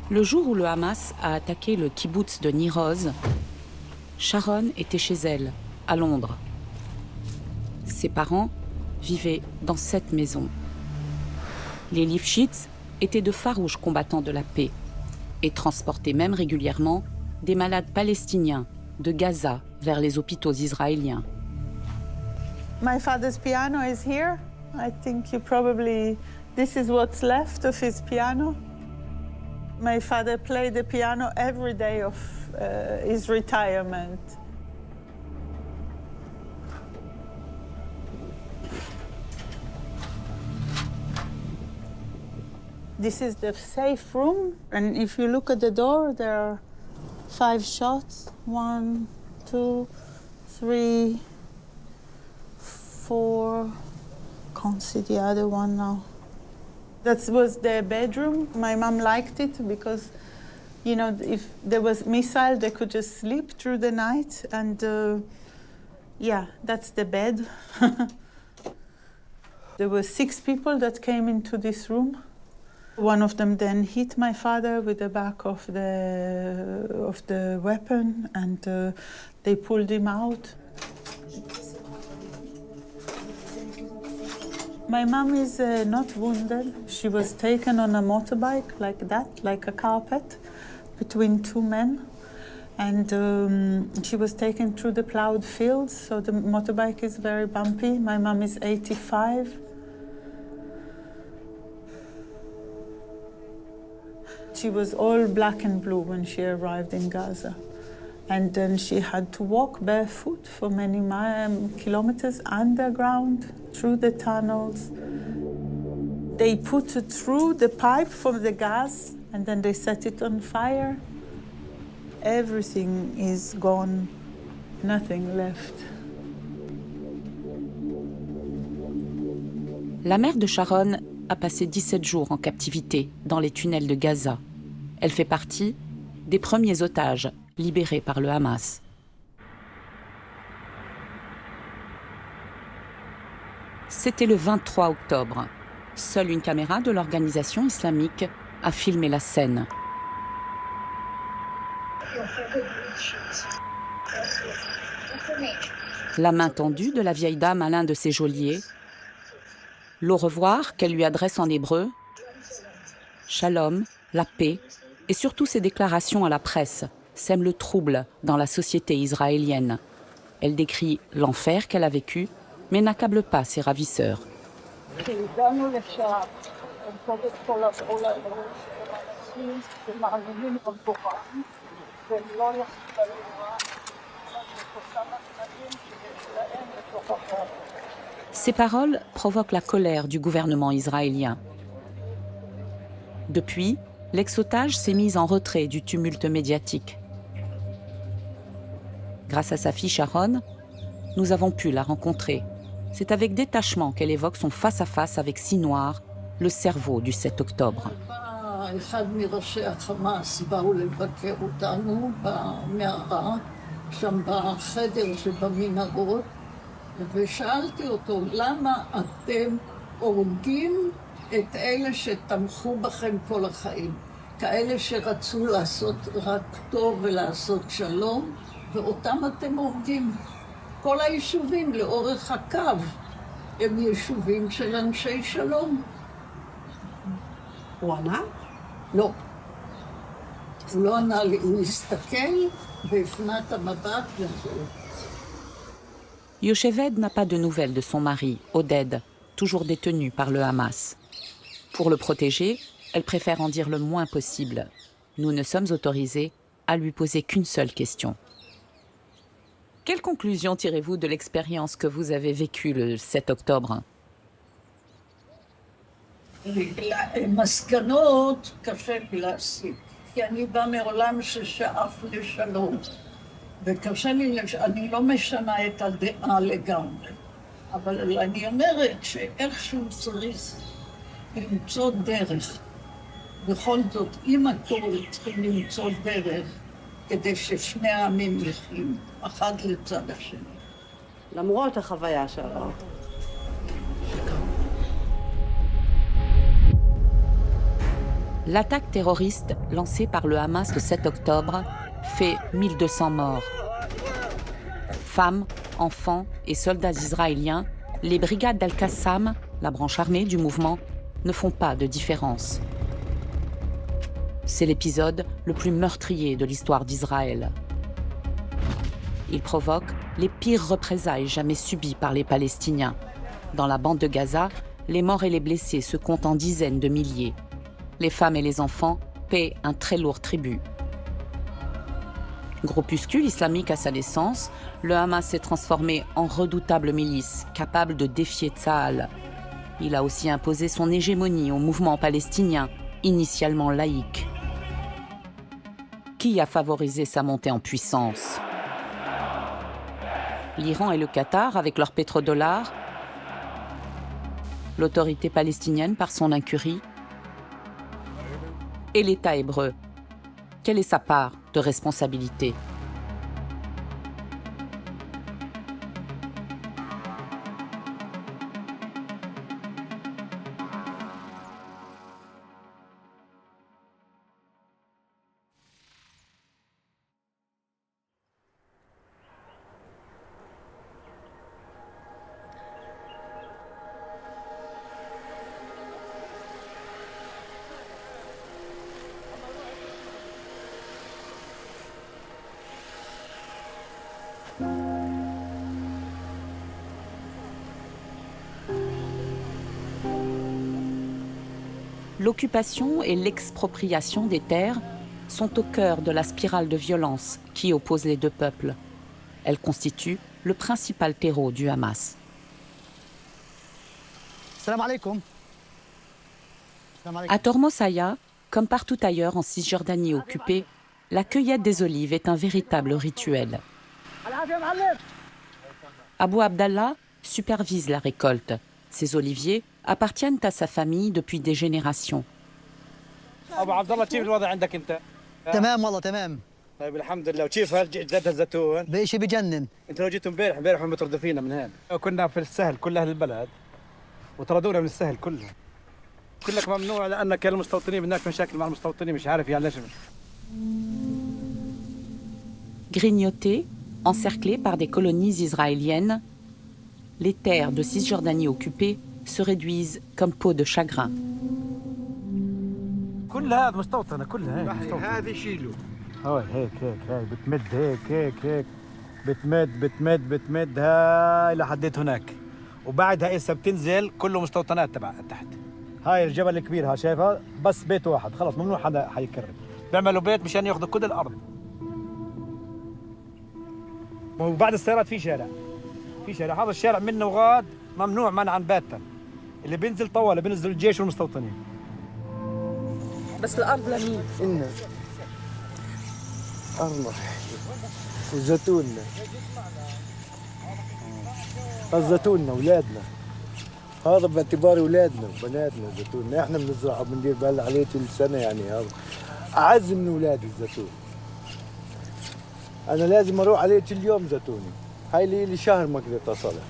Le jour où le Hamas a attaqué le kibboutz de Nir Oz, Sharon était chez elle, à Londres. Ses parents vivaient dans cette maison. Les Lifshitz étaient de farouches combattants de la paix et transportaient même régulièrement des malades palestiniens de Gaza vers les hôpitaux israéliens. My father's piano is here. I think this is what's left of his piano. My father played the piano every day of his retirement. This is the safe room, and if you look at the door, there are 5 shots. 1, 2, 3, 4. Can't see the other one now. That was their bedroom. My mom liked it because, if there was missile, they could just sleep through the night. And that's the bed. There were 6 people that came into this room. One of them then hit my father with the back of the weapon, and they pulled him out. My mom is not wounded. She was taken on a motorbike like that, like a carpet, between 2 men. And she was taken through the plowed fields, so the motorbike is very bumpy. My mom is 85. She was all black and blue when she arrived in Gaza. And then she had to walk barefoot for many kilometers underground, through the tunnels. They put it through the pipe from the gas, and then they set it on fire. Everything is gone, nothing left. La mère de Sharon a passé 17 jours en captivité dans les tunnels de Gaza. Elle fait partie des premiers otages libérés par le Hamas. C'était le 23 octobre. Seule une caméra de l'organisation islamique a filmé la scène. La main tendue de la vieille dame à l'un de ses geôliers. L'au revoir qu'elle lui adresse en hébreu. Shalom, la paix, et surtout ses déclarations à la presse sèment le trouble dans la société israélienne. Elle décrit l'enfer qu'elle a vécu, mais n'accable pas ses ravisseurs. Ces paroles provoquent la colère du gouvernement israélien. Depuis, l'ex-otage s'est mise en retrait du tumulte médiatique. Grâce à sa fille Sharon, nous avons pu la rencontrer. C'est avec détachement qu'elle évoque son face-à-face avec Sinwar, le cerveau du 7 octobre. את אלה שתמכו בכם כל החיים, כאלה שרצו לעשות רק טוב ולעשות שלום, ואותם אתם הורגים. כל היישובים לאורך הקו הם יישובים של אנשי שלום. הוא ענה? לא. הוא לא ענה לי, הוא הסתכל והפנה את המבט וזהו. Yocheved n'a pas de nouvelles de son mari, Oded, toujours détenu par le Hamas. Pour le protéger, elle préfère en dire le moins possible. Nous ne sommes autorisés à lui poser qu'une seule question. Quelle conclusion tirez-vous de l'expérience que vous avez vécue le 7 octobre? מסקנות קשה להסיק, כי אני באה מעולם ששאף לשלום. וקשה לי, אני לא משנה את הדעה לגמרי. אבל אני אומרת שאיכשהו צריך למצוא דרך. בכל זאת, עם הכל צריכים למצוא דרך כדי ששני העמים יחיים, אחד לצד השני. למרות החוויה שעברת. L'attaque terroriste lancée par le Hamas le 7 octobre fait 1200 morts. Femmes, enfants et soldats israéliens, les brigades d'Al-Qassam, la branche armée du mouvement, ne font pas de différence. C'est l'épisode le plus meurtrier de l'histoire d'Israël. Il provoque les pires représailles jamais subies par les Palestiniens. Dans la bande de Gaza, les morts et les blessés se comptent en dizaines de milliers. Les femmes et les enfants paient un très lourd tribut. Groupuscule islamique à sa naissance, le Hamas s'est transformé en redoutable milice, capable de défier Tsahal. Il a aussi imposé son hégémonie au mouvement palestinien, initialement laïque. Qui a favorisé sa montée en puissance? L'Iran et le Qatar avec leurs pétrodollars, l'autorité palestinienne par son incurie, et l'État hébreu. Quelle est sa part de responsabilité? L'occupation et l'expropriation des terres sont au cœur de la spirale de violence qui oppose les deux peuples. Elles constituent le principal terreau du Hamas. À Tormosaya, comme partout ailleurs en Cisjordanie occupée, la cueillette des olives est un véritable rituel. Abou Abdallah supervise la récolte. Ces oliviers appartiennent à sa famille depuis des générations. أبو عبد الله كيف الوضع عندك أنت؟ تمام والله تمام. طيب الحمد لله وكيف جدة الزيتون؟ بشيء بجنن. أنت لو جيتوا امبارح هم متردفين من هنا. كنا في السهل كل أهل البلد وطردونا من السهل كله. كلك ممنوع لأنك المستوطنين هناك مشاكل مع المستوطنين مش عارف يعني ليش. Grignotés, encerclés par des colonies israéliennes, les terres de Cisjordanie occupées se réduisent comme peau de chagrin. كل هذا مستوطنة كلها هيك مستوطنة. هذا شيلو. هاي هاي بتمد هيك بتمد هاي لحديت هناك. وبعدها إسا بتنزل كله مستوطنات تبع تحت. هاي الجبل الكبير ها شايفها بس بيت واحد خلاص ممنوع حدا حيكرر. بيعملوا بيت مشان ياخذوا كل الأرض. وبعد السيارات في شارع هذا الشارع منه وغاد ممنوع منعا باتا. اللي بينزل طوال بينزل الجيش والمستوطنين. بس الأرض لمين؟ إلنا أرضنا وزيتوننا الزيتوننا أولادنا هذا باعتبار أولادنا وبناتنا زيتوننا إحنا بنزرعه وبندير بالنا عليه كل سنة يعني هذا أعز من أولادي الزيتون أنا لازم أروح عليه كل يوم زيتوني هاي لي شهر ما قدرت أصلها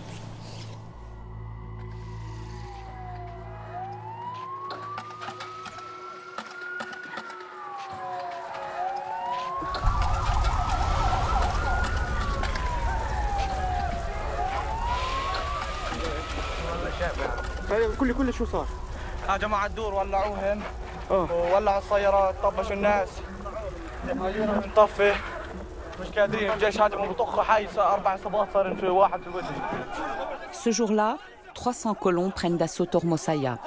كل شو صار؟ جماعة الدور ولعوهن وولعوا السيارات طبشوا الناس نطفي مش قادرين الجيش هذا بطخ حي 4 إصابات صار في واحد في الوجه. Ce jour-là, 300 colons prennent d'assaut Tormosaya.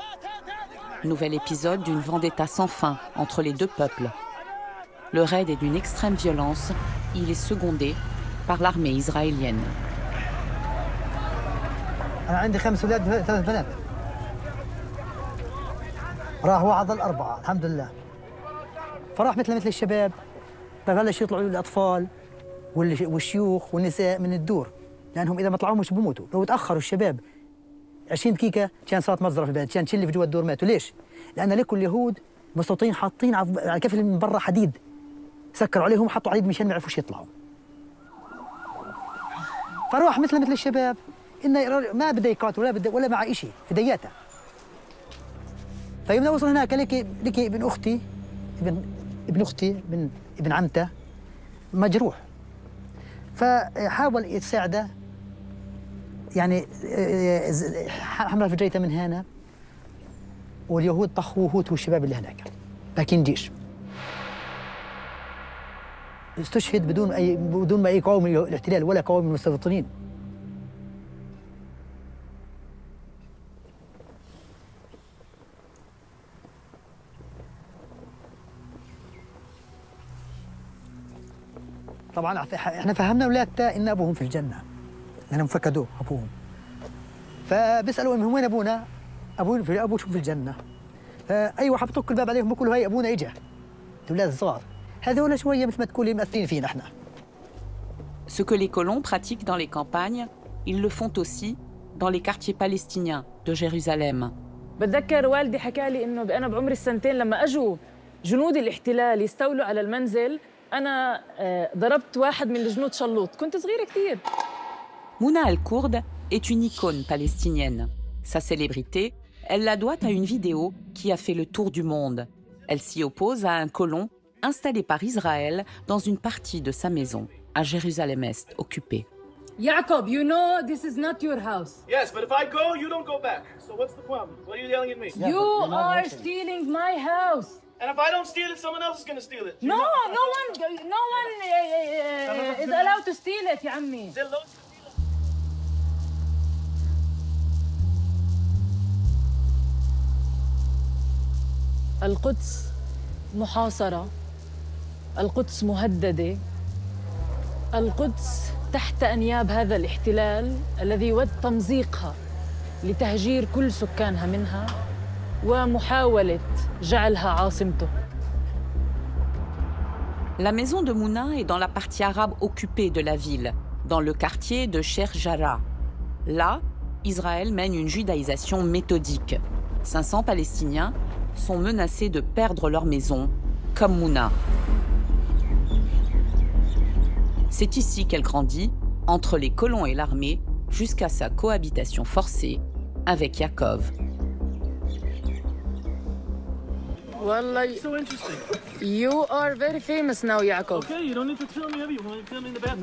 Nouvel épisode d'une vendetta sans fin entre les deux peuples. Le raid est d'une extrême violence. Il est secondé par l'armée israélienne. أنا عندي 5 أولاد 3 بنات. راح واحد ضل 4 الحمد لله. فراح مثل الشباب ببلش يطلعوا الأطفال والشيوخ والنساء من الدور لأنهم إذا ما طلعوا مش بموتوا. لو تأخروا الشباب 20 دقيقة كان صارت مجزرة في البلد كان اللي في جوا الدور ماتوا. ليش؟ لأن لكل اليهود مستوطنين حاطين على كفل من برا حديد سكروا عليهم حطوا حديد مشان ما يعرفوش يطلعوا. فروح مثل الشباب إنه ما بده يقاتل ولا مع إشي في دياته. فيوم وصل هناك لقي ابن اختي ابن عمته مجروح، فحاول يساعده، يعني حمله في جيته من هنا، واليهود طخوه هو والشباب اللي هناك، لكن جيش استشهد بدون ما يقاوم الاحتلال ولا قاوم المستوطنين. طبعا احنا فهمنا اولادنا ان ابوهم في الجنه، لانهم فقدوه ابوهم، فبيسالوا انهم وين ابونا؟ ابوه شوف في الجنه. فاي واحد بطق الباب عليهم بقولوا هاي ابونا اجا. الاولاد الصغار هذول شويه مثل ما تقولي مأثرين فينا احنا. Ce que les colons pratiquent dans les campagnes, ils le font aussi dans les quartiers palestiniens de Jérusalem. بتذكر والدي حكى لي انه انا بعمر السنتين لما اجوا جنود الاحتلال يستولوا على المنزل، انا ضربت واحد من الجنود شلوط، كنت صغيره كثير. Mouna Al-Kourde est une icône palestinienne. Sa célébrité, elle la doit à une vidéo qui a fait le tour du monde. Elle s'y oppose à un colon installé par Israël dans une partie de sa maison, à Jérusalem-Est, occupée. Jacob, you know this is not your house. Yes, but if I go, you don't go back. So what's the problem? What are you yelling at me? You are stealing my house. And if I don't steal it, someone else is going to steal it. No one is allowed to steal it يا عمي. القدس محاصرة، القدس مهددة، القدس تحت أنياب هذا الاحتلال الذي يود تمزيقها لتهجير كل سكانها منها ومحاولة جعلها عاصمته. La maison de Mouna est dans la partie arabe occupée de la ville, dans le quartier de Sheikh Jarrah. Là, Israël mène une judaïsation méthodique. 500 Palestiniens sont menacés de perdre leur maison, comme Mouna. C'est ici qu'elle grandit, entre les colons et l'armée, jusqu'à sa cohabitation forcée avec Yaakov. Wallah, So interesting. you are very famous now, Jacob. Okay, you don't need to film me, you want to film me in the bathroom.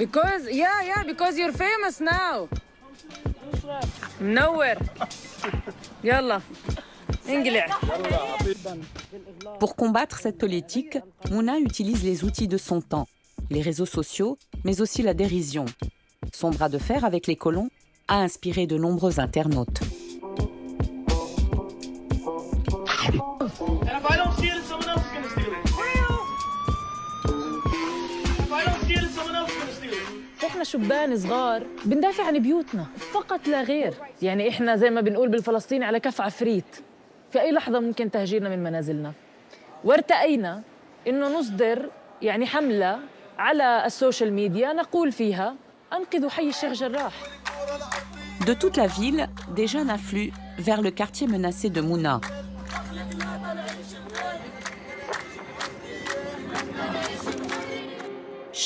Because you're famous now. منور. يلا انقلع. Pour combattre cette politique, Mouna utilise les outils de son temps, les réseaux sociaux, mais aussi la dérision. Son bras de fer avec les colons a inspiré de nombreux internautes. And if I don't steal it, someone else is going to steal it. If I don't steal it, someone else is going to steal it. احنا شبان صغار بندافع عن بيوتنا فقط لا غير، يعني احنا زي ما بنقول بالفلسطيني على كف عفريت، في اي لحظه ممكن تهجيرنا من منازلنا. وارتأينا انه نصدر يعني حمله على السوشيال ميديا نقول فيها انقذوا حي الشيخ جراح. De toute la ville, des jeunes affluent vers le quartier menacé de Mouna.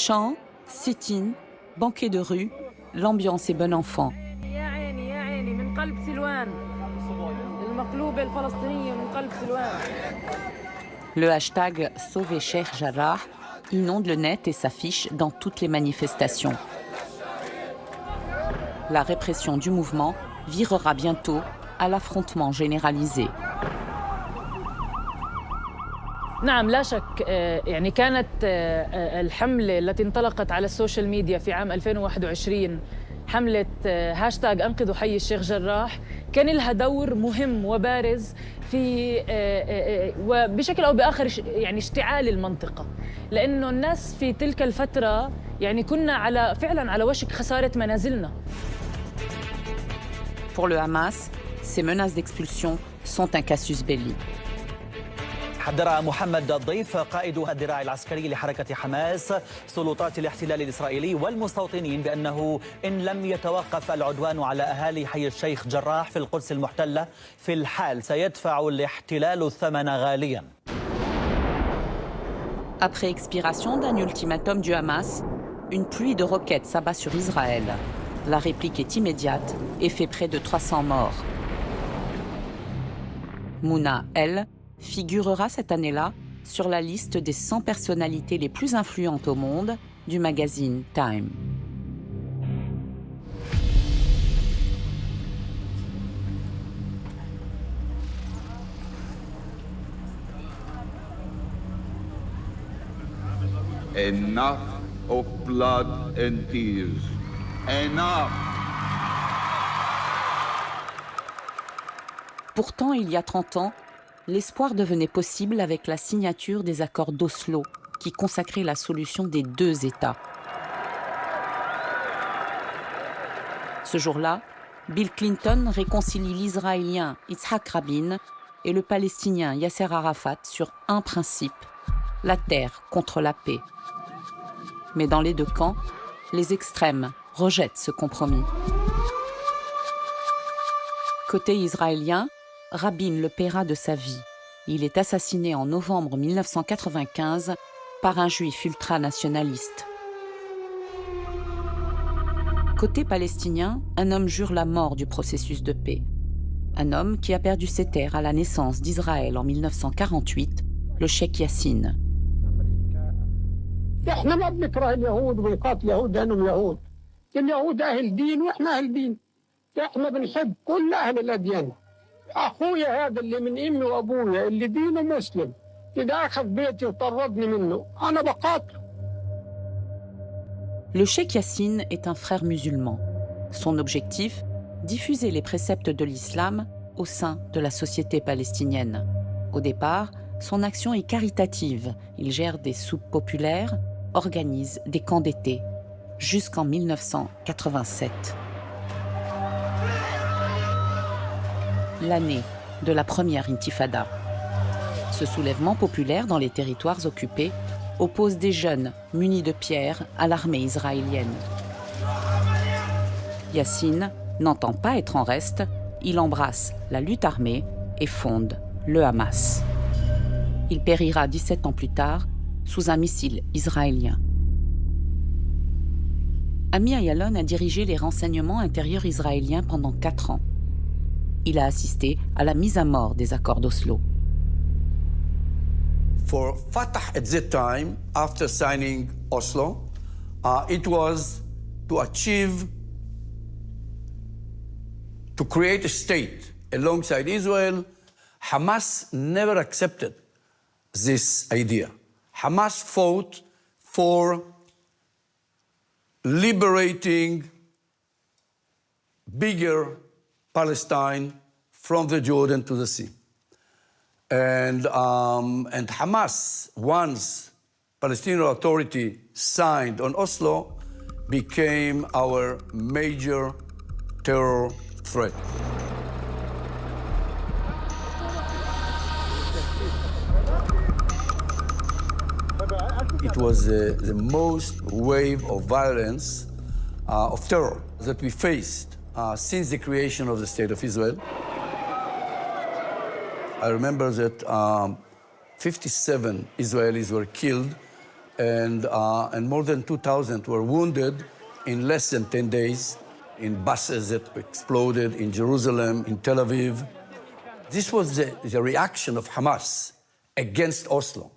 Chants, sit-in, banquets de rue, l'ambiance est bon enfant. يا عيني من قلب سلوان، المقلوبة الفلسطينية من قلب سلوان. Le hashtag Sauver Cheikh Jarrah inonde le net et s'affiche dans toutes les manifestations. La répression du mouvement virera bientôt à l'affrontement généralisé. نعم لا شك، يعني كانت الحملة التي انطلقت على السوشيال ميديا في عام 2021 حملة هاشتاغ أنقذوا حي الشيخ جراح كان لها دور مهم وبارز في وبشكل أو بآخر يعني اشتعال المنطقة، لأنه الناس في تلك الفترة يعني كنا فعلاً على وشك خسارة منازلنا. Pour le Hamas, ces menaces d'expulsion sont un casus belli. حذر محمد الضيف قائد الذراع العسكري لحركة حماس سلطات الاحتلال الإسرائيلي والمستوطنين بأنه إن لم يتوقف العدوان على أهالي حي الشيخ جراح في القدس المحتلة في الحال سيدفع الاحتلال الثمن غالياً. Après expiration d'un ultimatum du Hamas, une pluie de roquettes s'abat sur Israël. La réplique est immédiate et fait près de 300 morts. Mouna, elle, figurera cette année-là sur la liste des 100 personnalités les plus influentes au monde du magazine Time. Enough of blood and tears. Enough! Pourtant, il y a 30 ans, l'espoir devenait possible avec la signature des accords d'Oslo, qui consacraient la solution des 2 États. Ce jour-là, Bill Clinton réconcilie l'Israélien Yitzhak Rabin et le Palestinien Yasser Arafat sur un principe, la terre contre la paix. Mais dans les 2 camps, les extrêmes rejettent ce compromis. Côté israélien, Rabin le paiera de sa vie. Il est assassiné en novembre 1995 par un juif ultranationaliste. Côté palestinien, un homme jure la mort du processus de paix. Un homme qui a perdu ses terres à la naissance d'Israël en 1948, le cheikh Yassine. احنا ما بنكره اليهود ونقاتل اليهود لانهم يهود. اليهود اهل دين واحنا اهل دين. احنا بنحب كل اهل الاديان. اخويا هذا اللي من امي وابويا اللي دينه مسلم اذا اخذ بيتي وطردني منه انا بقاتله. Le cheikh Yassine est un frère musulman. Son objectif, diffuser les préceptes de l'islam au sein de la société palestinienne. Au départ, son action est caritative. Il gère des soupes populaires, organise des camps d'été, jusqu'en 1987. L'année de la première intifada. Ce soulèvement populaire dans les territoires occupés oppose des jeunes munis de pierres à l'armée israélienne. Yassine n'entend pas être en reste, il embrasse la lutte armée et fonde le Hamas. Il périra 17 ans plus tard sous un missile israélien. Ami Ayalon a dirigé les renseignements intérieurs israéliens pendant 4 ans. Il a assisté à la mise à mort des accords d'Oslo. For Fatah at that time, after signing Oslo, it was to achieve, to create a state alongside Israel. Hamas never accepted this idea. Hamas fought for liberating bigger Palestine from the Jordan to the sea. And Hamas, once Palestinian Authority signed on Oslo, became our major terror threat. It was the most wave of violence, of terror that we faced since the creation of the State of Israel. I remember that 57 Israelis were killed and more than 2,000 were wounded in less than 10 days in buses that exploded in Jerusalem, in Tel Aviv. This was the reaction of Hamas against Oslo.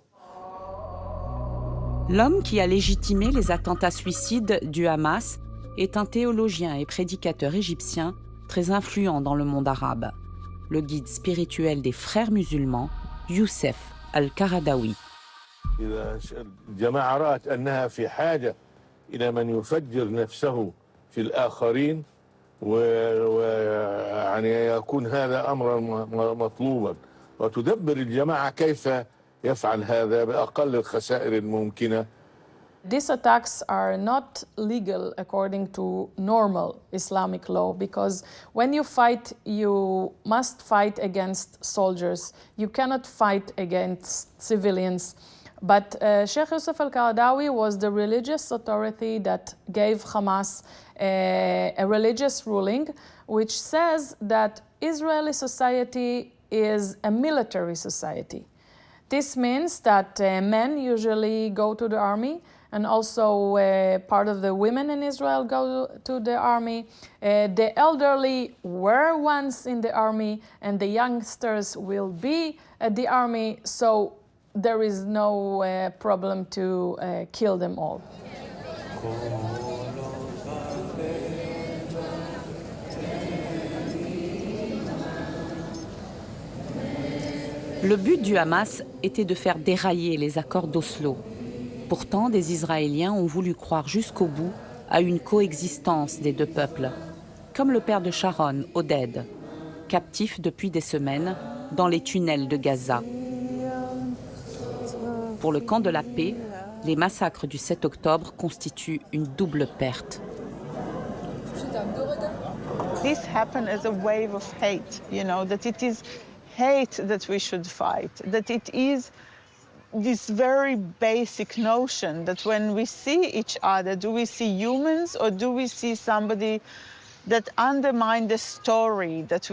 L'homme qui a légitimé les attentats suicides du Hamas est un théologien et prédicateur égyptien très influent dans le monde arabe, le guide spirituel des frères musulmans, Youssef al-Qaradawi. الجماعة رأت أنها في حاجة إلى من يفجر نفسه في الآخرين ويعني يكون هذا أمرا مطلوبا وتدبر الجماعة كيف يفعل هذا بأقل الخسائر الممكنة. These attacks are not legal according to normal Islamic law because when you fight, you must fight against soldiers. You cannot fight against civilians. But Sheikh Youssef al-Qaradawi was the religious authority that gave Hamas a religious ruling which says that Israeli society is a military society. This means that men usually go to the army, and also part of the women in Israel go to the army. The elderly were once in the army, and the youngsters will be at the army, so there is no problem to kill them all. Le but du Hamas était de faire dérailler les accords d'Oslo. Pourtant, des Israéliens ont voulu croire jusqu'au bout à une coexistence des deux peuples, comme le père de Sharon, Oded, captif depuis des semaines dans les tunnels de Gaza. Pour le camp de la paix, les massacres du 7 octobre constituent une double perte. This happened as a wave of hate, that it is hate that we should fight, that it is this very basic notion that when we see each other, do we see humans or do we see somebody that undermine the story that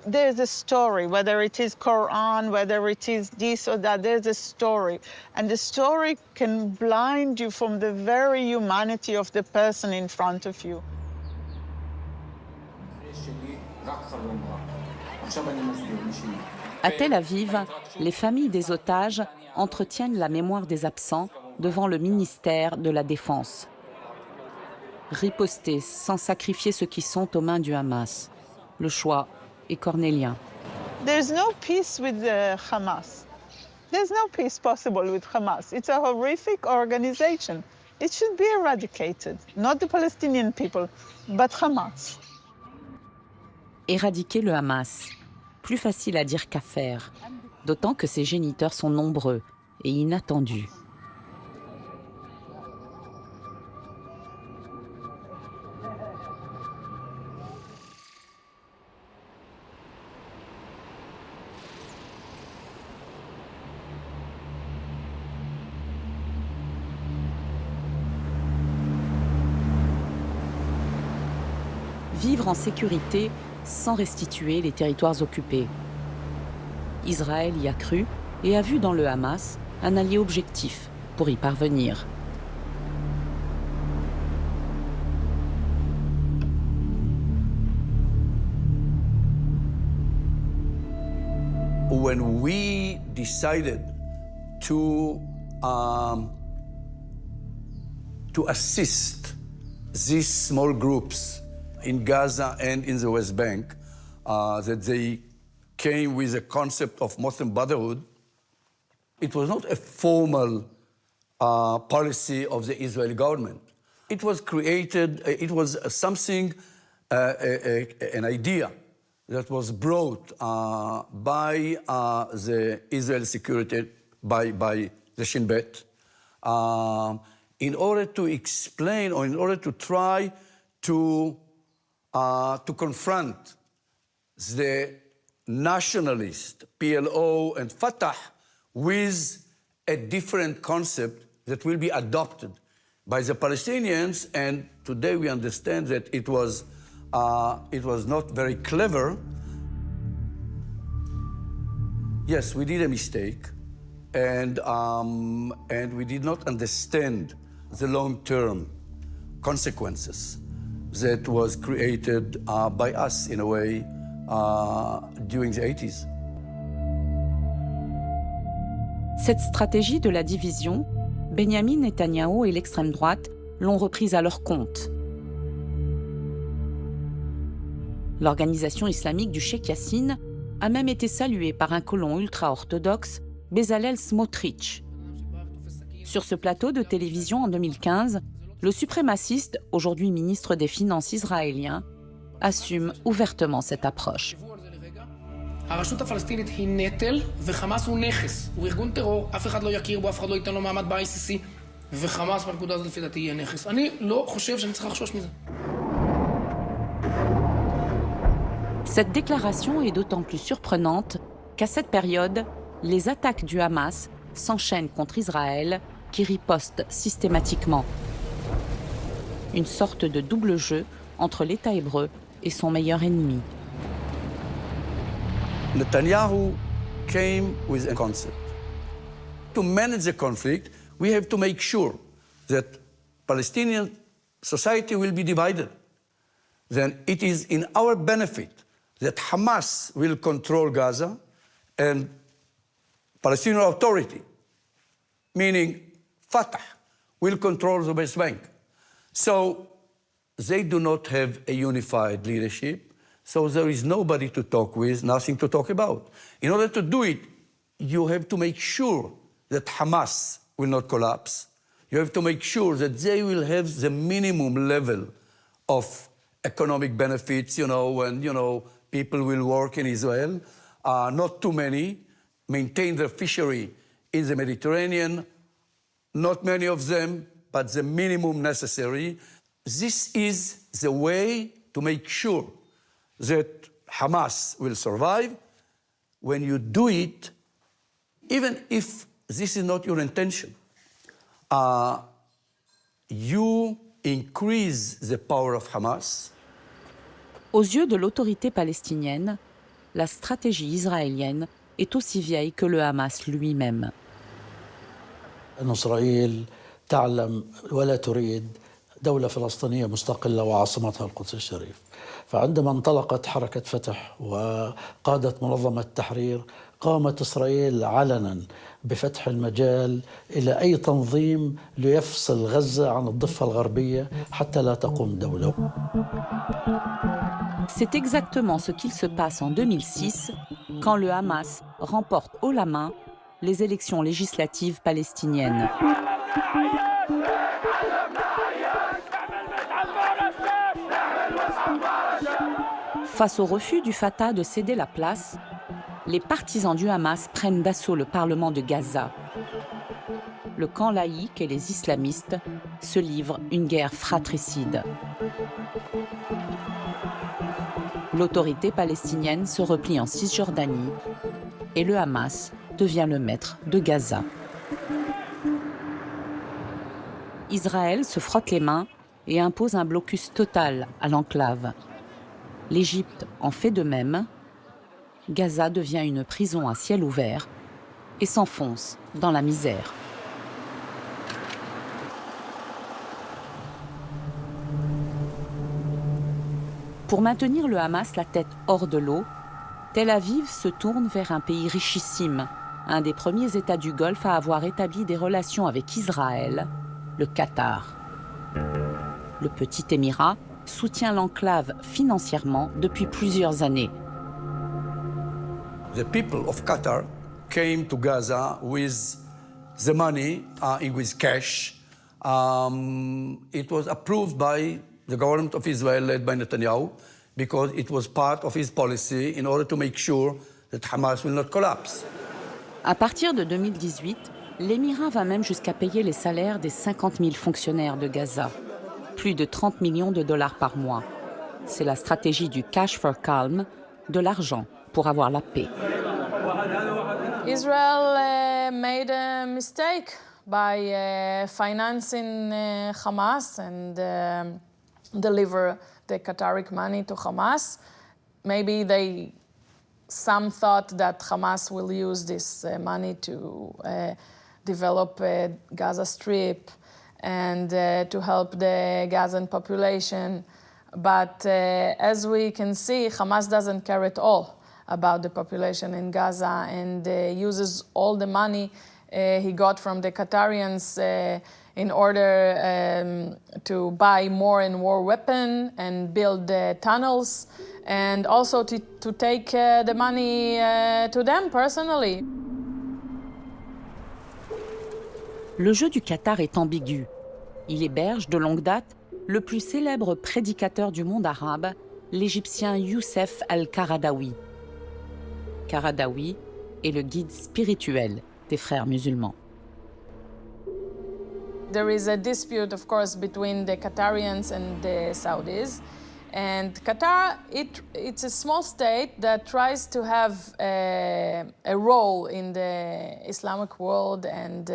there's a story, whether it is Quran, whether it is this or that, there's a story. And the story can blind you from the very humanity of the person in front of you. À Tel Aviv, les familles des otages entretiennent la mémoire des absents devant le ministère de la Défense. Riposter sans sacrifier ceux qui sont aux mains du Hamas. Le choix est cornélien. There's no peace with Hamas. There's no peace possible with Hamas. It's a horrific organization. It should be eradicated. Not the Palestinian people, but Hamas. Éradiquer le Hamas. Plus facile à dire qu'à faire, d'autant que ses géniteurs sont nombreux et inattendus. Vivre en sécurité sans restituer les territoires occupés. Israël y a cru et a vu dans le Hamas un allié objectif pour y parvenir. When we decided to assist these small groups in Gaza and in the West Bank, that they came with a concept of Muslim Brotherhood. It was not a formal policy of the Israeli government. It was created, it was something, an idea that was brought by the Israeli security, by the Shin Bet, in order to explain or in order to try to confront the nationalist PLO and Fatah with a different concept that will be adopted by the Palestinians. And today we understand that it was not very clever. Yes, we did a mistake, and we did not understand the long-term consequences that was created by us in a way during the 80s. Cette stratégie de la division, Benyamin Netanyahou et l'extrême droite l'ont reprise à leur compte. L'organisation islamique du Cheikh Yassine a même été saluée par un colon ultra-orthodoxe, Bezalel Smotrich. Sur ce plateau de télévision en 2015, le suprémaciste, aujourd'hui ministre des Finances israélien, assume ouvertement cette approche. הרשות הפלסטינית היא נטל וחמאס הוא נכס. הוא ארגון טרור, אף אחד לא יכיר בו, אף אחד לא ייתן לו מעמד ב-ICC, וחמאס בנקודה הזאת לפי דעתי יהיה נכס. אני לא חושב שאני צריך לחשוש מזה. Cette déclaration est d'autant plus surprenante qu'à cette période, les attaques du Hamas s'enchaînent contre Israël, qui riposte systématiquement. Une sorte de double jeu entre l'État hébreu et son meilleur ennemi. Netanyahu came with a concept. To manage the conflict, we have to make sure that Palestinian society will be divided. Then it is in our benefit that Hamas will control Gaza and Palestinian Authority, meaning Fatah, will control the West Bank. So they do not have a unified leadership, so there is nobody to talk with, nothing to talk about. In order to do it, you have to make sure that Hamas will not collapse. You have to make sure that they will have the minimum level of economic benefits, and, people will work in Israel, not too many, maintain their fishery in the Mediterranean, not many of them, but the minimum necessary. This is the way to make sure that Hamas will survive. When you do it, even if this is not your intention, you increase the power of Hamas. Aux yeux de l'autorité palestinienne, la stratégie israélienne est aussi vieille que le Hamas lui-même. أن إسرائيل تعلم ولا تريد دولة فلسطينية مستقلة وعاصمتها القدس الشريف. فعندما انطلقت حركة فتح وقادت منظمة التحرير، قامت إسرائيل علنا بفتح المجال إلى أي تنظيم ليفصل غزة عن الضفة الغربية حتى لا تقوم دولة. C'est exactement ce qu'il se passe en 2006 quand le Hamas remporte haut la main les élections législatives palestiniennes. Face au refus du Fatah de céder la place, les partisans du Hamas prennent d'assaut le Parlement de Gaza. Le camp laïque et les islamistes se livrent une guerre fratricide. L'autorité palestinienne se replie en Cisjordanie et le Hamas devient le maître de Gaza. Israël se frotte les mains et impose un blocus total à l'enclave. L'Égypte en fait de même. Gaza devient une prison à ciel ouvert et s'enfonce dans la misère. Pour maintenir le Hamas la tête hors de l'eau, Tel Aviv se tourne vers un pays richissime, un des premiers États du Golfe à avoir établi des relations avec Israël, le Qatar. Le petit émirat soutient l'enclave financièrement depuis plusieurs années. The people of Qatar came to Gaza with the money, with cash. It was approved by the government of Israel led by Netanyahu because it was part of his policy in order to make sure that Hamas will not collapse. À partir de 2018, l'Émirat va même jusqu'à payer les salaires des 50 000 fonctionnaires de Gaza. Plus de 30 millions de dollars par mois. C'est la stratégie du cash for calm, de l'argent pour avoir la paix. Israel made a mistake by financing Hamas and deliver the Qatari money to Hamas. Maybe some thought that Hamas will use this money to develop Gaza Strip and to help the Gazan population. But as we can see, Hamas doesn't care at all about the population in Gaza and uses all the money he got from the Qatarians in order to buy more and more weapons and build tunnels, and also to take the money to them personally. Le jeu du Qatar est ambigu. Il héberge de longue date le plus célèbre prédicateur du monde arabe, l'Égyptien Youssef al-Qaradawi. Qaradawi est le guide spirituel des frères musulmans. There is a dispute, of course, between the Qatarians and the Saudis. And Qatar, it's a small state that tries to have a role in the Islamic world and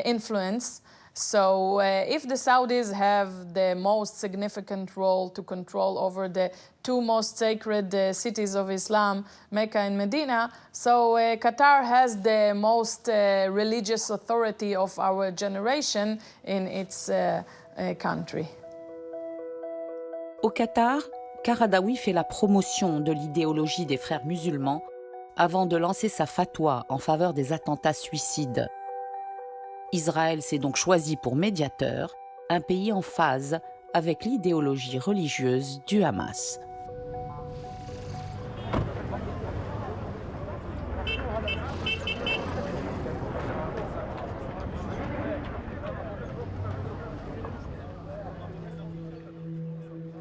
influence. So if the Saudis have the most significant role to control over the two most sacred cities of Islam, Mecca and Medina, so Qatar has the most religious authority of our generation in its country. Au Qatar, Qaradawi fait la promotion de l'idéologie des frères musulmans avant de lancer sa fatwa en faveur des attentats suicides. Israël s'est donc choisi pour médiateur un pays en phase avec l'idéologie religieuse du Hamas.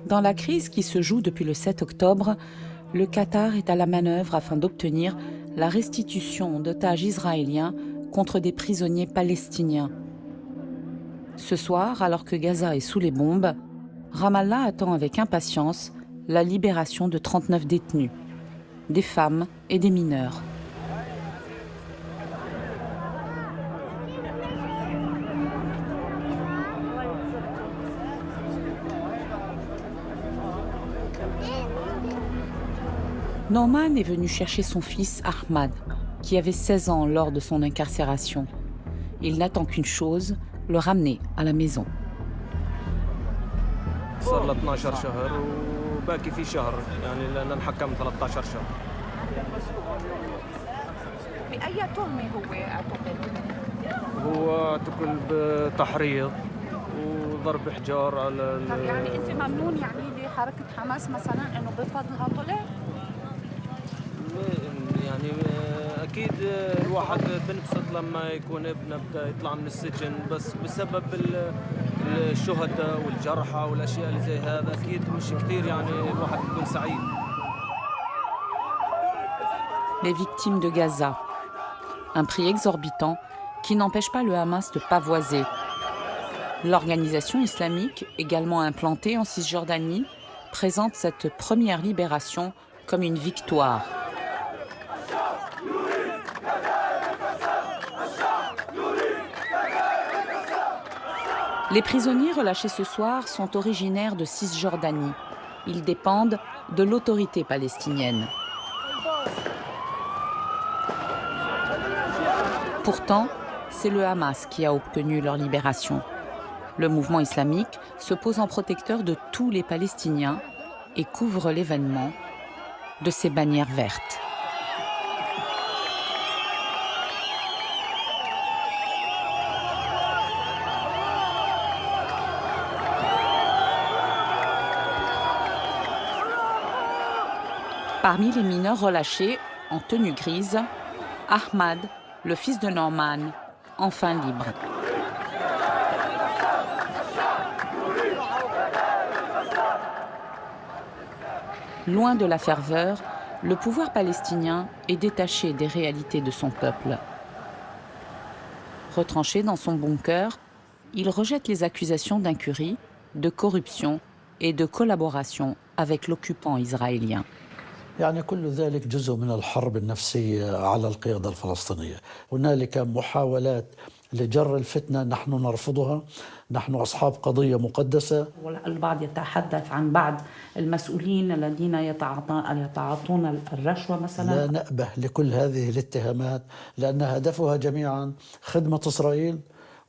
Dans la crise qui se joue depuis le 7 octobre, le Qatar est à la manœuvre afin d'obtenir la restitution d'otages israéliens contre des prisonniers palestiniens. Ce soir, alors que Gaza est sous les bombes, Ramallah attend avec impatience la libération de 39 détenus, des femmes et des mineurs. Norman est venu chercher son fils Ahmad, qui avait 16 ans lors de son incarcération. Il n'attend qu'une chose, le ramener à la maison. صار له 12 شهر وباقي في شهر يعني لأن نحكم 13 شهر. بأي تهمة هو اعتقل؟ هو اعتقل بتحريض وضرب حجار على طب يعني أنت ممنون يعني لحركة حماس مثلا إنه بفضلها طلع؟ يعني اكيد الواحد بنبسط لما يكون ابنه بدا يطلع من السجن بس بسبب الشهداء والجرحى والاشياء اللي زي هذا اكيد مش كثير يعني الواحد بيكون سعيد. Les victimes de Gaza. Un prix exorbitant qui n'empêche pas le Hamas de pavoiser. L'organisation islamique, également implantée en Cisjordanie, présente cette première libération comme une victoire. Les prisonniers relâchés ce soir sont originaires de Cisjordanie. Ils dépendent de l'autorité palestinienne. Pourtant, c'est le Hamas qui a obtenu leur libération. Le mouvement islamique se pose en protecteur de tous les Palestiniens et couvre l'événement de ses bannières vertes. Parmi les mineurs relâchés en tenue grise, Ahmad, le fils de Norman, enfin libre. Loin de la ferveur, le pouvoir palestinien est détaché des réalités de son peuple. Retranché dans son bunker, il rejette les accusations d'incurie, de corruption et de collaboration avec l'occupant israélien. يعني كل ذلك جزء من الحرب النفسية على القيادة الفلسطينية. هنالك محاولات لجر الفتنة نحن نرفضها، نحن أصحاب قضية مقدسة. البعض يتحدث عن بعض المسؤولين الذين يتعاطون الرشوة مثلا. لا نأبه لكل هذه الاتهامات لأن هدفها جميعا خدمة إسرائيل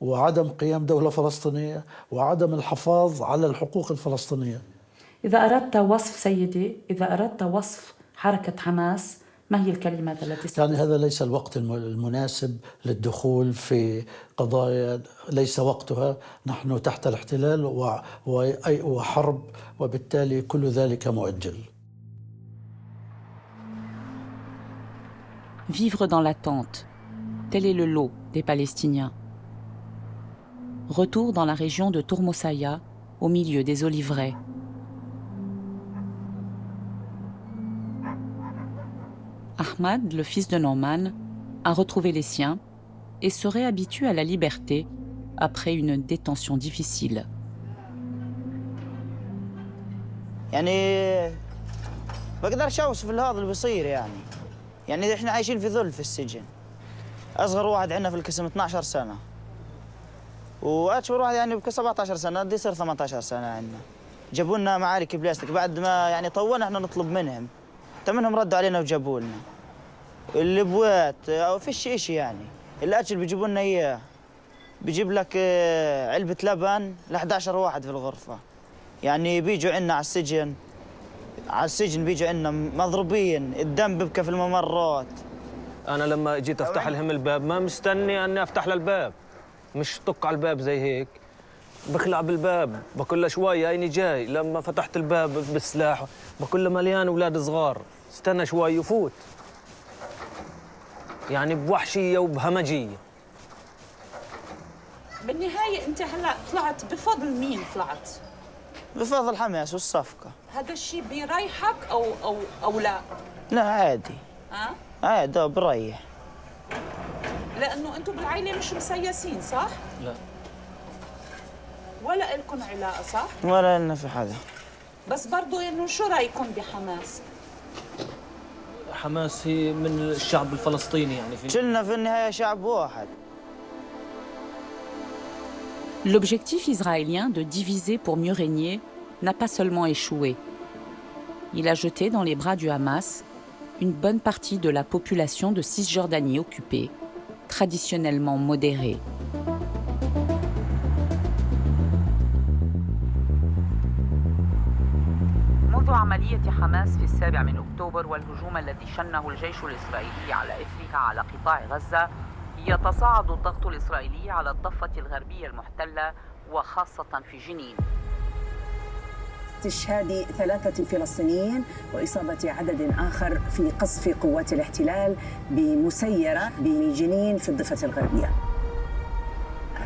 وعدم قيام دولة فلسطينية وعدم الحفاظ على الحقوق الفلسطينية. إذا أردت وصف سيدي، إذا أردت وصف حركة حماس، ما هي الكلمات التي يعني هذا ليس الوقت المناسب للدخول في قضايا ليس وقتها. نحن تحت الاحتلال وحرب وبالتالي كل ذلك مؤجل. Vivre dans l'attente, tel est le lot des Palestiniens. Retour dans la région de Tourmosaya, au milieu des oliveraies. Ahmad, le fils de Norman, a retrouvé les siens et se réhabitue à la liberté après une détention difficile. يعني بقدرش اوصف هذا اللي بيصير يعني احنا عايشين في ذل في السجن. اصغر واحد عندنا في القسم 12 سنه واكبر واحد يعني بك 17 سنه بده يصير 18 سنه عندنا. جابوا لنا معارك بلاستيك بعد ما يعني طولنا احنا نطلب منهم، منهم ردوا علينا وجابوا لنا البوات او فيش شيء يعني. الاكل بيجيبوا لنا اياه، بيجيب لك علبه لبن ل 11 واحد في الغرفه. يعني بيجوا عندنا على السجن بيجوا عندنا مضروبين، الدم بيبكى في الممرات. انا لما جيت افتح لهم الباب ما مستني اني افتح له الباب، مش طق على الباب زي هيك، بخلع بالباب بقول له شوي هيني جاي. لما فتحت الباب بالسلاح بقول له مليان اولاد صغار، استنى شوي وفوت. يعني بوحشيه وبهمجيه. بالنهايه انت هلا طلعت بفضل مين طلعت؟ بفضل حماس والصفقه. هذا الشيء بيريحك او لا؟ لا عادي. عادي بريح. لانه انتم بالعائله مش مسيسين صح؟ لا. ولا إلكم علاقه صح؟ ولا لنا في حدا. بس برضه انه شو رايكم بحماس؟ حماس هي من الشعب الفلسطيني يعني كلنا في النهايه شعب واحد. L'objectif israélien de diviser pour mieux régner n'a pas seulement échoué. Il a jeté dans les bras du Hamas une bonne partie de la population de Cisjordanie occupée, traditionnellement modérée. منذ عملية حماس في 7 أكتوبر والهجوم الذي شنه الجيش الإسرائيلي على إثرها على قطاع غزة، يتصاعد الضغط الإسرائيلي على الضفة الغربية المحتلة وخاصة في جنين. استشهاد 3 فلسطينيين وإصابة عدد آخر في قصف قوات الاحتلال بمسيرة بجنين في الضفة الغربية.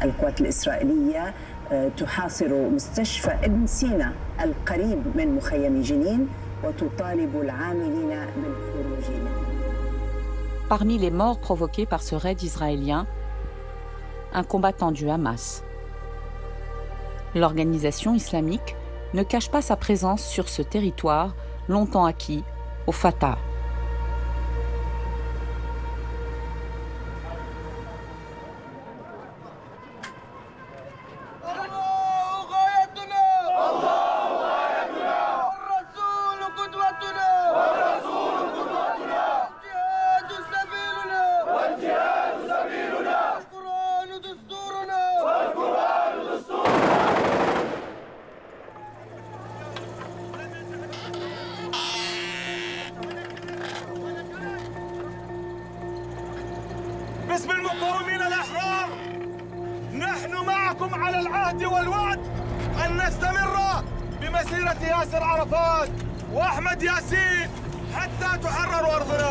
القوات الإسرائيلية تحاصر مستشفى ابن سينا القريب من مخيم جنين وتطالب العاملين بالخروج منه. Parmi les morts provoquées par ce raid israélien, un combattant du Hamas. L'organisation islamique ne cache pas sa présence sur ce territoire longtemps acquis au Fatah. باسم المقاومين الأحرار نحن معكم على العهد والوعد أن نستمر بمسيرة ياسر عرفات وأحمد ياسين حتى تحرر أرضنا.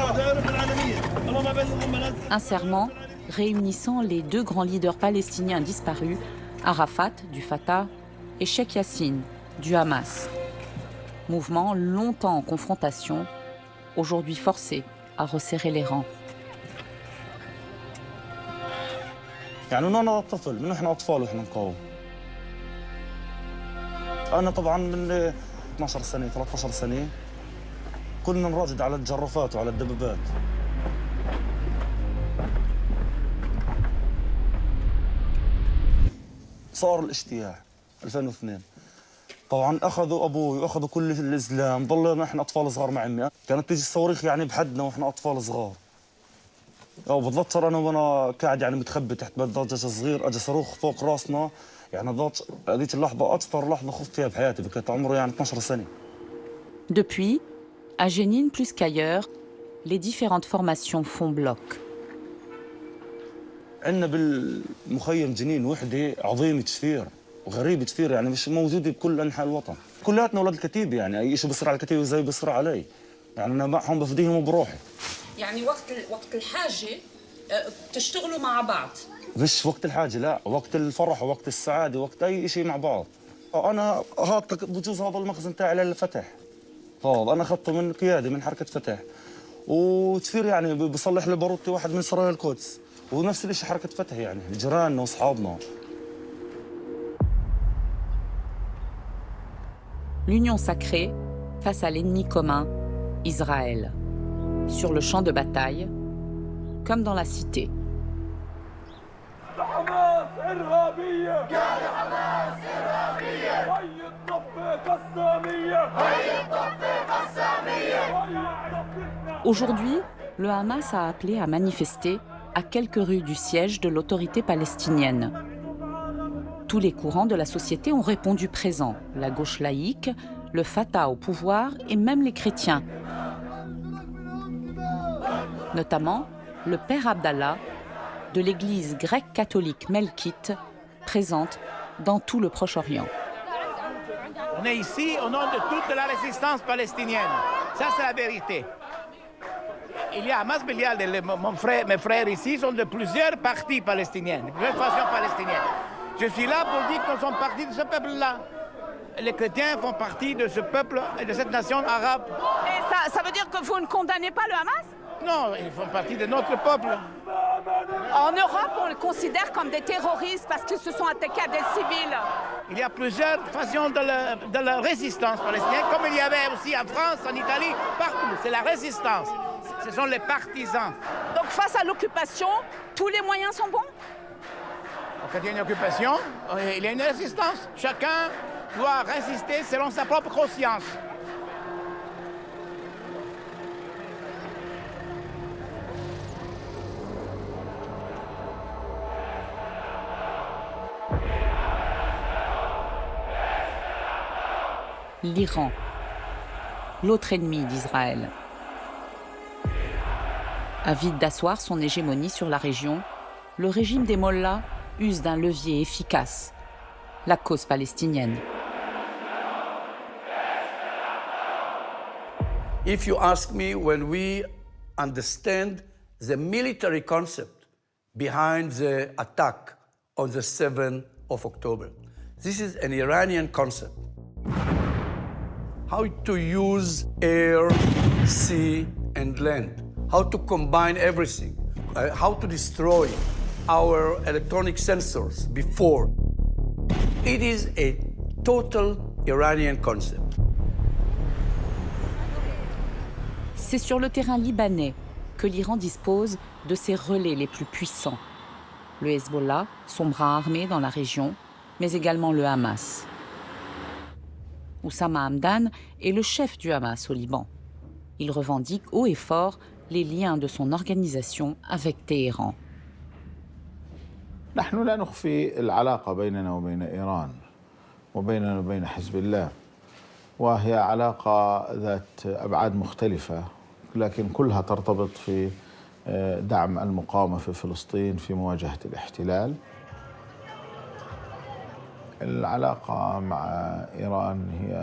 Un serment réunissant les deux grands leaders palestiniens disparus, Arafat du Fatah et Sheikh Yassine du Hamas. Mouvement longtemps en confrontation, aujourd'hui forcé à resserrer les rangs. يعني من وانا طفل، من احنا اطفال واحنا نقاوم. انا طبعا من 12 سنه 13 سنه كنا نراجد على الجرافات وعلى الدبابات. صار الاجتياح 2002. طبعا اخذوا ابوي واخذوا كل الاسلام، ضلينا احنا اطفال صغار مع امي، كانت تيجي الصواريخ يعني بحدنا واحنا اطفال صغار. بتذكر انا وانا قاعد يعني متخبي تحت بيت ضجاج صغير، اجى صاروخ فوق راسنا، يعني هذيك اللحظه اكثر لحظه خفت فيها بحياتي، كنت عمري يعني 12 سنه. Depuis, à Jenin plus qu'ailleurs, les différentes formations font bloc. عندنا بالمخيم جنين وحده عظيمه كثير وغريبه كثير، يعني مش موجوده بكل انحاء الوطن. كلياتنا اولاد الكتيبه، يعني اي شيء بيصير على الكتيبه زي بيصير علي، يعني انا معهم بفديهم بروحي. يعني وقت الحاجه تشتغلوا مع بعض؟ مش وقت الحاجه، لا، وقت الفرح ووقت السعاده وقت اي شيء مع بعض. انا بجوز هذا المخزن تاعي للفتح، انا اخذته من قيادي من حركه فتح، وتصير يعني بصلح لي باروتي واحد من سرايا القدس، ونفس الشيء حركه فتح، يعني جيراننا واصحابنا. L'union sacrée face à l'ennemi commun, Israël. Sur le champ de bataille, comme dans la cité. حماس ارهاب Aujourd'hui, le Hamas a appelé à manifester à quelques rues du siège de l'autorité palestinienne. Tous les courants de la société ont répondu présent, la gauche laïque, le Fatah au pouvoir et même les chrétiens. Notamment le père Abdallah de l'église grecque catholique melkite, présente dans tout le Proche-Orient. On est ici au nom de toute la résistance palestinienne. Ça, c'est la vérité. Il y a Hamas, mais il y a mes frères ici sont de plusieurs partis palestiniens, de plusieurs factions palestiniennes. Je suis là pour dire que nous sommes partis de ce peuple-là. Les chrétiens font partie de ce peuple et de cette nation arabe. Et ça veut dire que vous ne condamnez pas le Hamas? Non, ils font partie de notre peuple. En Europe, on les considère comme des terroristes parce qu'ils se sont attaqués à des civils. Il y a plusieurs façons de la résistance palestinienne, comme il y avait aussi en France, en Italie, partout. C'est la résistance. Ce sont les partisans. Donc face à l'occupation, tous les moyens sont bons? Quand il y a une occupation, il y a une résistance. Chacun doit résister selon sa propre conscience. L'Iran, l'autre ennemi d'Israël. Avide d'asseoir son hégémonie sur la région, le régime des mollahs use d'un levier efficace, la cause palestinienne. If you ask me, when we understand the military concept behind the attack on the 7th of October, this is an Iranian concept. How to use air, sea, and land. How to combine everything. How to destroy our electronic sensors before. It is a total Iranian concept. C'est sur le terrain libanais que l'Iran dispose de ses relais les plus puissants. Le Hezbollah, son bras armé dans la région, mais également le Hamas. Oussama Hamdan est le chef du Hamas au Liban. Il revendique haut et fort les liens de son organisation avec Téhéran. نحن لا نخفي العلاقة بيننا وبين إيران وبيننا وبين حزب الله، وهي علاقة ذات أبعاد مختلفة، لكن كلها ترتبط في دعم المقاومة في فلسطين في مواجهة الاحتلال. العلاقة مع إيران هي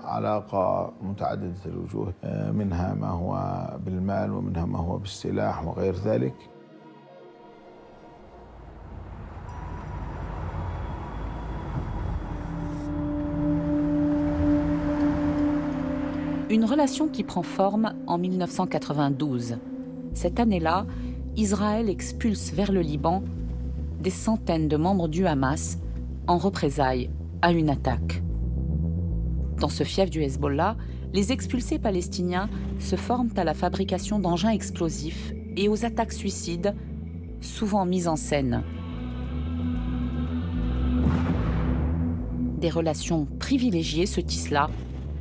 علاقة متعددة الوجوه، منها ما هو بالمال ومنها ما هو بالسلاح وغير ذلك. Une relation qui prend forme en 1992. Cette année-là, Israël expulse vers le Liban des centaines de membres du Hamas en représailles à une attaque. Dans ce fief du Hezbollah, les expulsés palestiniens se forment à la fabrication d'engins explosifs et aux attaques suicides, souvent mises en scène. Des relations privilégiées se tissent là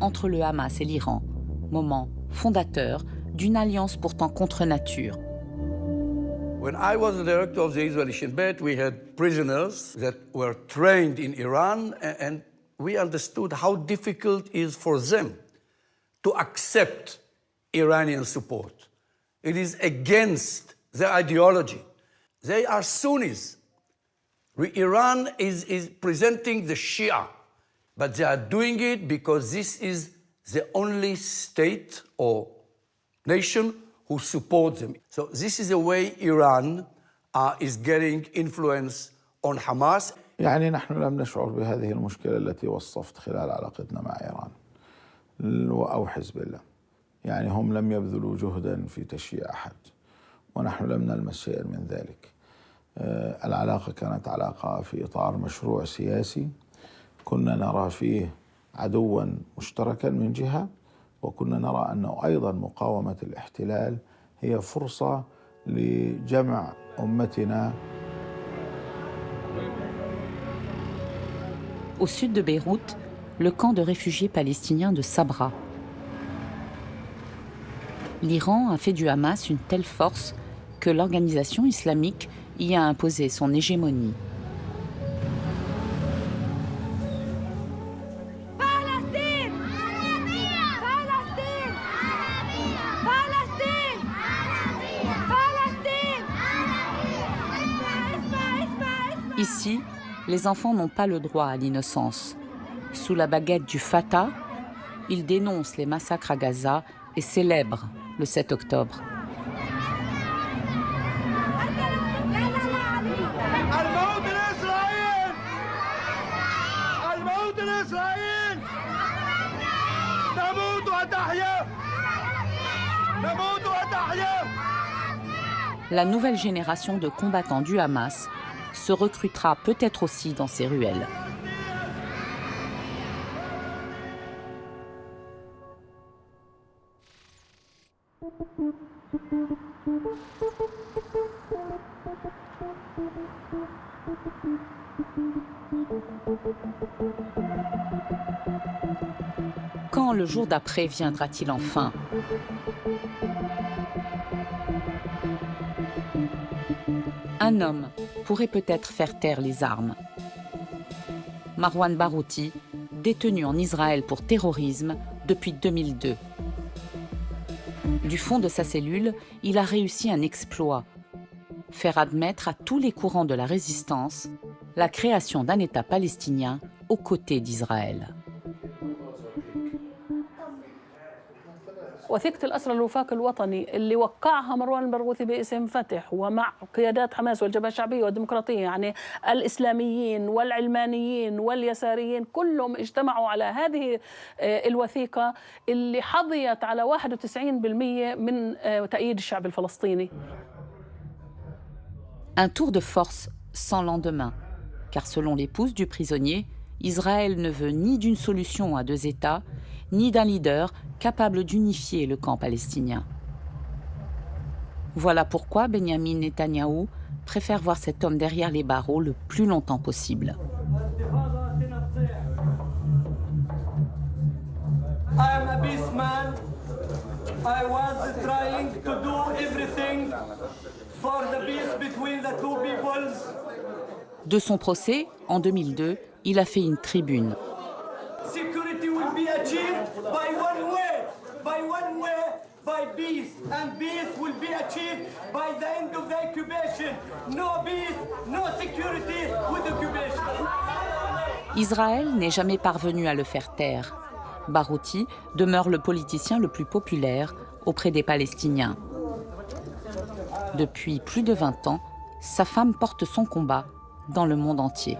entre le Hamas et l'Iran, moment fondateur d'une alliance pourtant contre nature. When I was the director of the Israeli Shin Bet, we had prisoners that were trained in Iran, and we understood how difficult it is for them to accept Iranian support. It is against their ideology. They are Sunnis. Iran is presenting the Shia, but they are doing it because this is the only state or nation who support them. So this is the way Iran is getting influence on Hamas. يعني نحن لم نشعر بهذه المشكلة التي وصفت خلال علاقتنا مع إيران أو حزب الله. يعني هم لم يبذلوا جهدا في تشييع أحد، ونحن لم نلمس شيئا من ذلك. العلاقة كانت علاقة في إطار مشروع سياسي كنا نرى فيه عدوا مشتركا من جهة، وكنا نرى أنه أيضا مقاومة الاحتلال هي فرصة لجمع أمتنا Au sud de Beyrouth, le camp de réfugiés palestiniens de Sabra. L'Iran a fait du Hamas une telle force que l'organisation islamique y a imposé son hégémonie. Ici, les enfants n'ont pas le droit à l'innocence. Sous la baguette du Fatah, ils dénoncent les massacres à Gaza et célèbrent le 7 octobre. La nouvelle génération de combattants du Hamas se recrutera peut-être aussi dans ces ruelles. Quand le jour d'après viendra-t-il enfin ? Un homme pourrait peut-être faire taire les armes. Marwan Barghouti, détenu en Israël pour terrorisme depuis 2002. Du fond de sa cellule, il a réussi un exploit. Faire admettre à tous les courants de la résistance la création d'un État palestinien aux côtés d'Israël. وثيقة الأسرى الوفاق الوطني اللي وقعها مروان البرغوثي باسم فتح ومع قيادات حماس والجبهة الشعبية والديمقراطية يعني الإسلاميين والعلمانيين واليساريين كلهم اجتمعوا على هذه الوثيقة اللي حظيت على 91% من تأييد الشعب الفلسطيني. Un tour de force sans lendemain, car selon l'épouse du prisonnier, Israël ne veut ni d'une solution à deux États, ni d'un leader capable d'unifier le camp palestinien. Voilà pourquoi Benyamin Netanyahou préfère voir cet homme derrière les barreaux le plus longtemps possible. I am a peace man. I was trying to do everything for the peace between the two peoples. De son procès, en 2002, il a fait une tribune. Security will be achieved by one way, by peace, and peace will be achieved by the end of the occupation. No peace, no security with occupation. Israël n'est jamais parvenu à le faire taire. Barghouti demeure le politicien le plus populaire auprès des Palestiniens. Depuis plus de 20 ans, sa femme porte son combat dans le monde entier.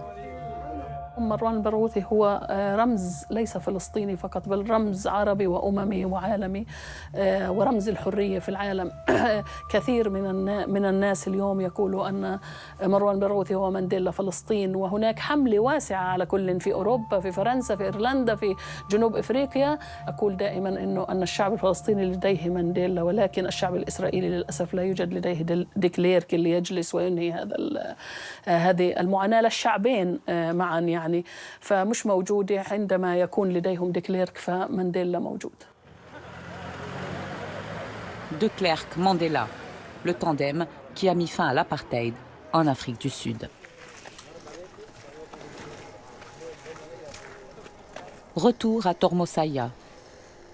مروان البرغوثي هو رمز ليس فلسطيني فقط بل رمز عربي وأممي وعالمي ورمز الحرية في العالم. كثير من الناس اليوم يقولوا أن مروان البرغوثي هو مانديلا فلسطين، وهناك حملة واسعة على كل في أوروبا، في فرنسا، في إيرلندا، في جنوب إفريقيا. أقول دائما إنه أن الشعب الفلسطيني لديه مانديلا، ولكن الشعب الإسرائيلي للأسف لا يوجد لديه ديكليرك اللي يجلس وينهي هذه المعاناة للشعبين معا يعني، فمش موجودة. عندما يكون لديهم ديكليرك فمانديلا موجود. De Klerk-Mandela, le tandem qui a mis fin à l'apartheid en Afrique du Sud. Retour à Tormosaya.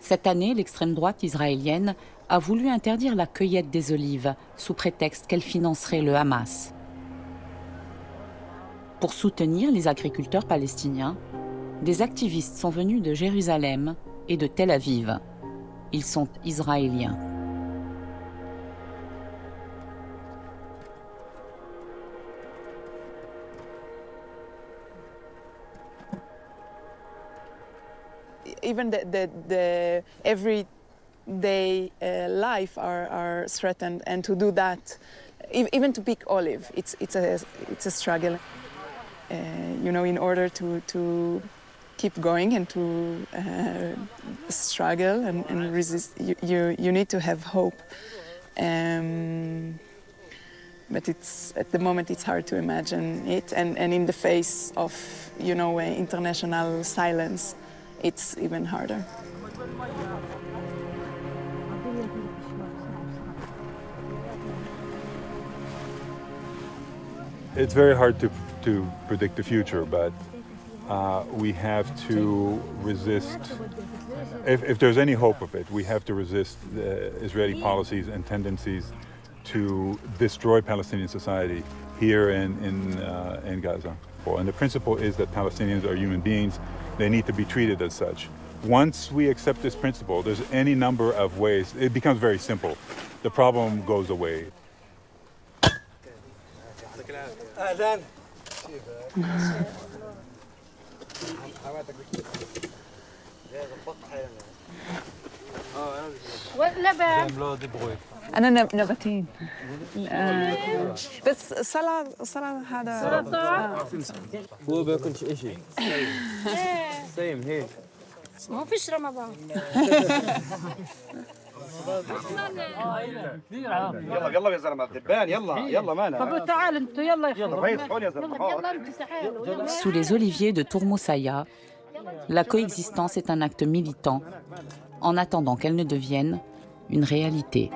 Cette année, l'extrême droite israélienne a voulu interdire la cueillette des olives sous prétexte qu'elle financerait le Hamas. Pour soutenir les agriculteurs palestiniens, des activistes sont venus de Jérusalem et de Tel Aviv. Ils sont israéliens. Even the everyday life are threatened, and to do that, even to pick olive, it's a struggle. You know, in order to keep going and to struggle and resist, you need to have hope. but at the moment it's hard to imagine it, and in the face of, you know, international silence, it's even harder. It's very hard to predict the future, but we have to resist. If there's any hope of it, we have to resist the Israeli policies and tendencies to destroy Palestinian society here in Gaza. And the principle is that Palestinians are human beings. They need to be treated as such. Once we accept this principle, there's any number of ways. It becomes very simple. The problem goes away. اهلا أنا نباتين بس صلاة هذا هو بياكلش شيء سيم هيك ما فيش رمضان يلا يا زلمه الدبان يلا مانا طب تعال انتوا يلا يا زلمه Sous les oliviers de Tourmoussaïa, la coexistence est un acte militant en attendant qu'elle ne devienne une réalité.